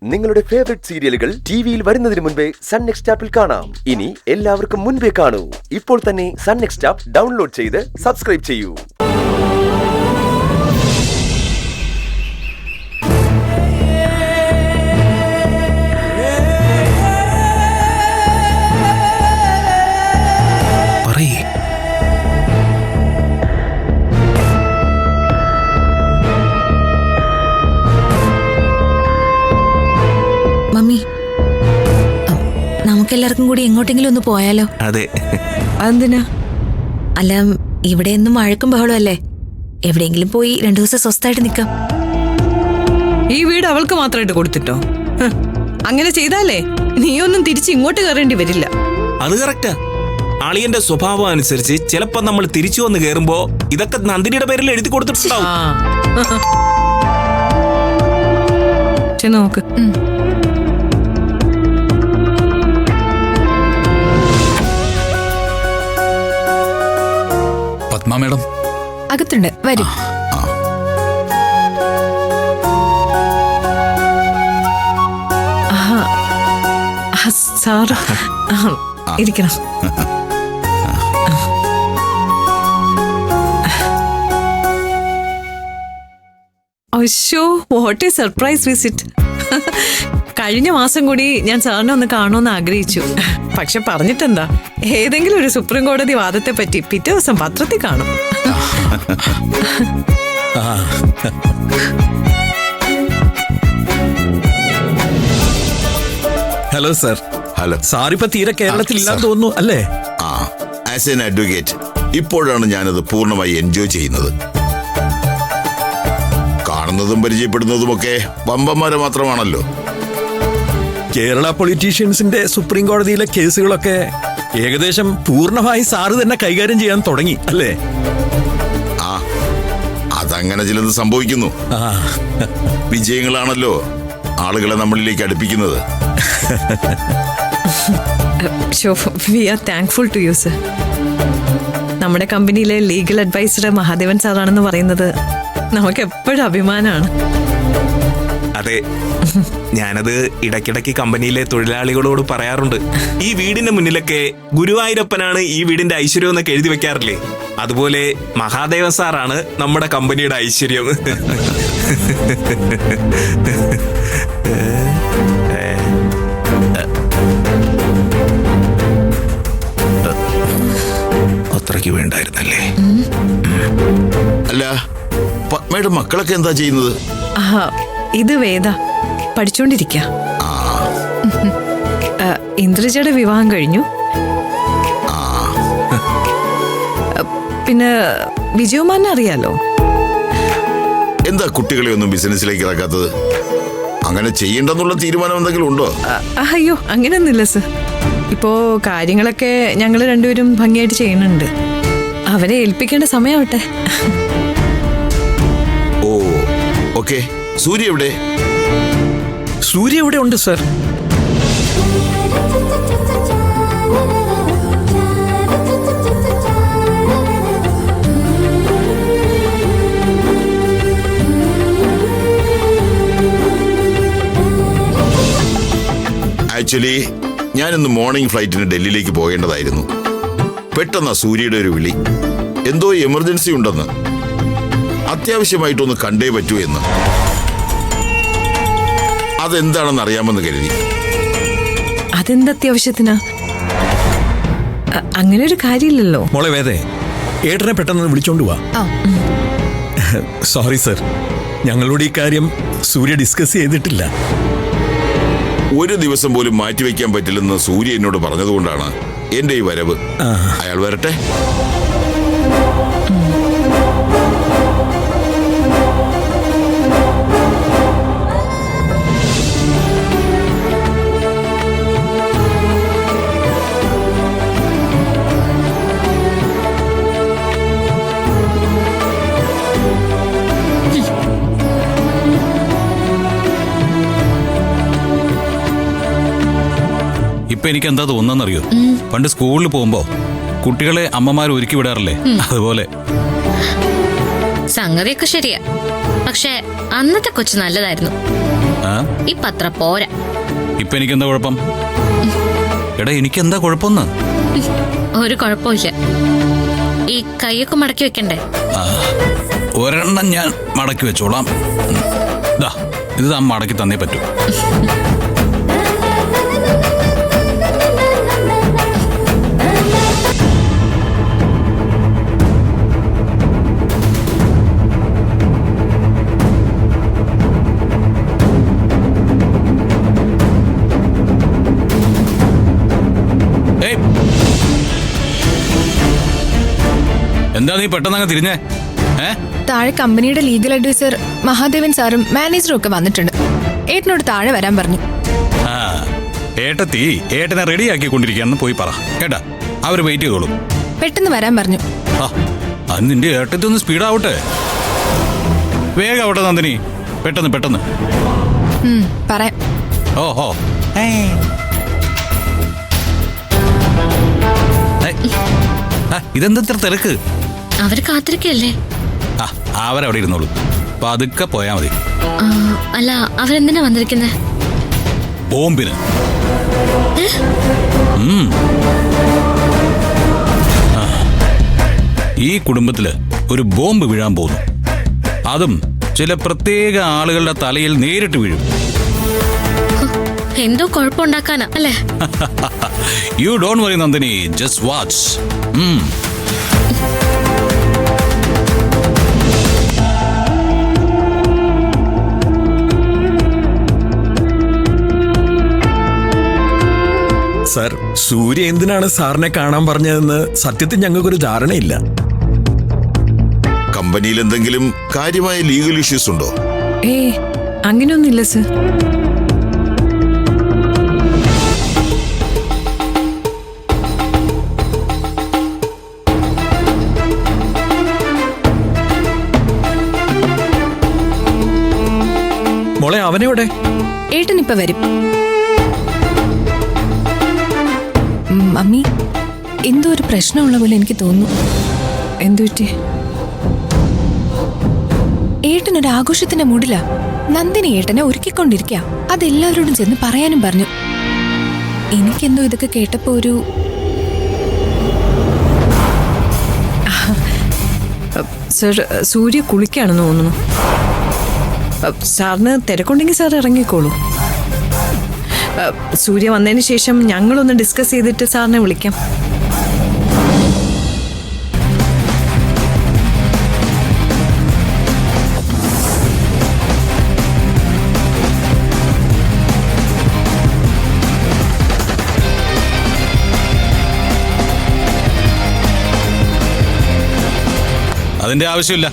നിങ്ങളുടെ ഫേവറേറ്റ് സീരിയലുകൾ ടിവിയിൽ വരുന്നതിന് മുൻപേ സൺ നെക്സ്റ്റ് ആപ്പിൽ കാണാം. ഇനി എല്ലാവർക്കും മുൻപേ കാണൂ. ഇപ്പോൾ തന്നെ സൺ നെക്സ്റ്റ് ആപ്പ് ഡൗൺലോഡ് ചെയ്ത് സബ്സ്ക്രൈബ് ചെയ്യൂ. മമ്മി, നമുക്കെല്ലാവർക്കും കൂടി എങ്ങോട്ടെങ്കിലും ഒന്ന് പോയാലോ? അതെ. അതെന്തിനാ? അല്ല, ഇവിടെ ഒന്നും മഴക്കും ബഹളം അല്ലേ. എവിടെയെങ്കിലും പോയി 2 ദിവസം സ്വസ്ഥമായിട്ട് നിക്കാം. ഈ വീട് അവൾക്ക് മാത്രമായിട്ട് കൊടുത്തിട്ടോ? അങ്ങനെ ചെയ്താലേ നീയൊന്നും തിരിച്ച് ഇങ്ങോട്ട് കയറേണ്ടി വരില്ല. അത് കറക്റ്റാ. അളിയന്റെ സ്വഭാവം അനുസരിച്ച് ചിലപ്പോ നമ്മൾ തിരിച്ചു വന്ന് കേറുമ്പോ ഇതൊക്കെ നന്ദിനിയുടെ പേരിൽ എഴുതി കൊടുത്തിട്ടുണ്ടാവും. നോക്ക്. പത്മ മേഡം അകത്തുണ്ട്, വരും. സാർ ഇരിക്കണം. അയ്യോ, വാട്ട് എ സർപ്രൈസ് വിസിറ്റ്. കഴിഞ്ഞ മാസം കൂടി ഞാൻ സാറിനെ ഒന്ന് കാണുമെന്ന് ആഗ്രഹിച്ചു. പക്ഷെ പറഞ്ഞിട്ടെന്താ, ഏതെങ്കിലും ഒരു സുപ്രീം കോടതി വാദത്തെ പറ്റി പിറ്റേ ദിവസം പത്രത്തിൽ കാണും. Hello sir. ഹലോ സാർ ഇപ്പൊ തീരെ കേരളത്തിലില്ലാന്ന് തോന്നുന്നു അല്ലേ? ആസ് എൻ അഡ്വക്കേറ്റ് ഇപ്പോഴാണ് ഞാനത് പൂർണ്ണമായി എൻജോയ് ചെയ്യുന്നത്. കാണുന്നതും പരിചയപ്പെടുന്നതുമൊക്കെ വമ്പന്മാരെ മാത്രമാണല്ലോ. കേരള പൊളിറ്റീഷ്യൻസിന്റെ സുപ്രീം കോടതിയിലെ കേസുകളൊക്കെ ഏകദേശം പൂർണ്ണമായി സാറ് തന്നെ കൈകാര്യം ചെയ്യാൻ തുടങ്ങി അല്ലേ? അതങ്ങനെ ചിലത് സംഭവിക്കുന്നു. വിജയങ്ങളാണല്ലോ ആളുകളെ നമ്മളിലേക്ക് അടുപ്പിക്കുന്നത്. We are thankful to you sir. നമ്മുടെ കമ്പനിയിലെ ലീഗൽ അഡ്വൈസർ മഹാദേവൻ സാറാണെന്ന് പറയുന്നത് നമുക്ക് എപ്പോഴും അഭിമാനമാണ്. അതെ, ഞാനത് ഇടയ്ക്കിടയ്ക്ക് കമ്പനിയിലെ തൊഴിലാളികളോട് പറയാറുണ്ട്. ഈ വീടിന്റെ മുന്നിലൊക്കെ ഗുരുവായൂരപ്പനാണ് ഈ വീടിന്റെ ഐശ്വര്യം എന്നൊക്കെ എഴുതി വെക്കാറില്ലേ? അതുപോലെ മഹാദേവൻ സാറാണ് നമ്മുടെ കമ്പനിയുടെ ഐശ്വര്യം. അത്രയ്ക്ക് വേണ്ടായിരുന്നല്ലേ? അല്ല, പത്മയുടെ മക്കളൊക്കെ എന്താ ചെയ്യുന്നത്? ഇത് വേദ പഠിച്ചോണ്ടിരിക്ക. ഇന്ദ്രജയുടെ വിവാഹം കഴിഞ്ഞു. പിന്നെ വിജയകുമാറിനെ അറിയാലോ. എന്താ കുട്ടികളെ ഒന്നും ബിസിനസ്സിലേക്ക് ഇറക്കാത്തത്? അങ്ങനെ ചെയ്യണ്ടെന്നുള്ള തീരുമാനം എന്തെങ്കിലും ഉണ്ടോ? അയ്യോ, അങ്ങനെയൊന്നുമില്ല സർ. ഇപ്പോ കാര്യങ്ങളൊക്കെ ഞങ്ങൾ രണ്ടുപേരും ഭംഗിയായിട്ട് ചെയ്യുന്നുണ്ട്. അവരെ ഏൽപ്പിക്കേണ്ട സമയമാവട്ടെ. ഓ, ഓക്കെ. സൂര്യ എവിടെ? സൂര്യ ഇവിടെ ഉണ്ട് സർ. ആക്ച്വലി ഞാനിന്ന് മോർണിംഗ് ഫ്ലൈറ്റിന് ഡൽഹിയിലേക്ക് പോകേണ്ടതായിരുന്നു. പെട്ടെന്നാ സൂര്യയുടെ ഒരു വിളി. എന്തോ എമർജൻസി ഉണ്ടെന്ന്, അത്യാവശ്യമായിട്ടൊന്ന് കണ്ടേ പറ്റൂ എന്ന്. അതെന്താണെന്ന് അറിയാമെന്ന് കരുതി. അതെന്തത്യാവശ്യത്തിനാ? അങ്ങനെ ഒരു കാര്യമില്ലല്ലോ. മോളെ വേദേ, ഏട്ടനെ പെട്ടെന്ന് വിളിച്ചോണ്ട് പോവാ. സോറി സർ, ഞങ്ങളോട് ഈ കാര്യം സൂര്യ ഡിസ്കസ് ചെയ്തിട്ടില്ല. ഒരു ദിവസം പോലും മാറ്റിവെക്കാൻ പറ്റില്ലെന്ന് സൂര്യ എന്നോട് പറഞ്ഞതുകൊണ്ടാണ് എന്റെ ഈ വരവ്. അയാൾ വരട്ടെ. ഇപ്പൊ എനിക്ക് എന്താ തോന്നുന്നറിയോ, പണ്ട് സ്കൂളിൽ പോകുമ്പോ കുട്ടികളെ അമ്മമാർ ഒരുക്കി വിടാറില്ലേ, അതുപോലെ. സംഗതിയൊക്കെ ശരിയാ, പക്ഷെ അന്നത്തെ കൊച്ചു നല്ലതായിരുന്നു. ആ ഇപ്പൊ അത്ര പോരാ. ഇപ്പൊ എനിക്കെന്താ കുഴപ്പം? എടാ എനിക്കെന്താ കുഴപ്പമെന്ന്? ഒരു കുഴപ്പമില്ല. ഈ കൈയൊക്കെ മടക്കി വെക്കണ്ടേ? ഒരെണ്ണം ഞാൻ മടക്കി വെച്ചോളാം. ദാ ഇത് താൻ മടക്കി തന്നേ പറ്റൂ. ഏയ്, എന്താ നീ പെട്ടെന്ന് അങ്ങ് തിരിഞ്ഞേ? താഴെ കമ്പനിയുടെ ലീഗൽ അഡ്വൈസർ മഹാദേവൻ സാറും മാനേജറും ഒക്കെ വന്നിട്ടുണ്ട്. ഏട്ടനോട് താഴെ വരാൻ പറഞ്ഞു. ആ ഏട്ടത്തി ഏട്ടനെ റെഡിയാക്കി കൊണ്ടിരിക്കുകയാണെന്ന് പോയി പറ കേട്ടാ. അവര് വെയിറ്റ് ചെയ്തോളും. പെട്ടെന്ന് വരാൻ പറഞ്ഞു. ആ അത് നിന്റെ ഏട്ടത്തി ഒന്ന് സ്പീഡാവട്ടെ. വേഗം ആവട്ടെ നന്ദിനി, പെട്ടെന്ന് പെട്ടെന്ന്. പറയാം. ഓഹോ ഇതെന്താ തിരക്ക്? അവര് കാത്തിരിക്കല്ലേ? ആ അവരവിടെ ഇരുന്നോളൂ. പതുക്കെ പോയാ മതി. അല്ല, അവരെന്തിനാ വന്നിരിക്കുന്നത്? ബോംബിന്. ഈ കുടുംബത്തില് ഒരു ബോംബ് വീഴാൻ പോകുന്നു. അതും ചില പ്രത്യേക ആളുകളുടെ തലയിൽ നേരിട്ട് വീഴും. എന്തോ കുഴപ്പമുണ്ടാക്കാനാ അല്ലേ? You don't worry Nandini, just watch. Sir, Surya എന്തിനാണ് സാറിനെ കാണാൻ പറഞ്ഞതെന്ന് സത്യത്തിൽ ഞങ്ങൾക്കൊരു ധാരണയില്ല. കമ്പനിയിൽ എന്തെങ്കിലും കാര്യമായ ലീഗൽ ഇഷ്യൂസ് ഉണ്ടോ? അങ്ങനെയൊന്നുമില്ല സർ. മോളെ അവനെവിടെ? ഏട്ടൻ ഇപ്പൊ വരും. മമ്മി, എന്തോ ഒരു പ്രശ്നമുള്ള പോലെ എനിക്ക് തോന്നുന്നു. എന്തുപറ്റി? ഏട്ടനൊരു ആഘോഷത്തിന്റെ മൂഡിലാ. നന്ദിനി ഏട്ടനെ ഒരുക്കിക്കൊണ്ടിരിക്കുക. അതെല്ലാവരോടും ചെന്ന് പറയാനും പറഞ്ഞു. എനിക്കെന്തോ ഇതൊക്കെ കേട്ടപ്പോ ഒരു സർ, സൂര്യ കുളിക്കാണെന്ന് തോന്നുന്നു. സാറിന് തിരക്കുണ്ടെങ്കിൽ സാർ ഇറങ്ങിക്കോളൂ. സൂര്യ വന്നതിന് ശേഷം ഞങ്ങളൊന്ന് ഡിസ്കസ് ചെയ്തിട്ട് സാറിനെ വിളിക്കാം. അതിന്റെ ആവശ്യമില്ല.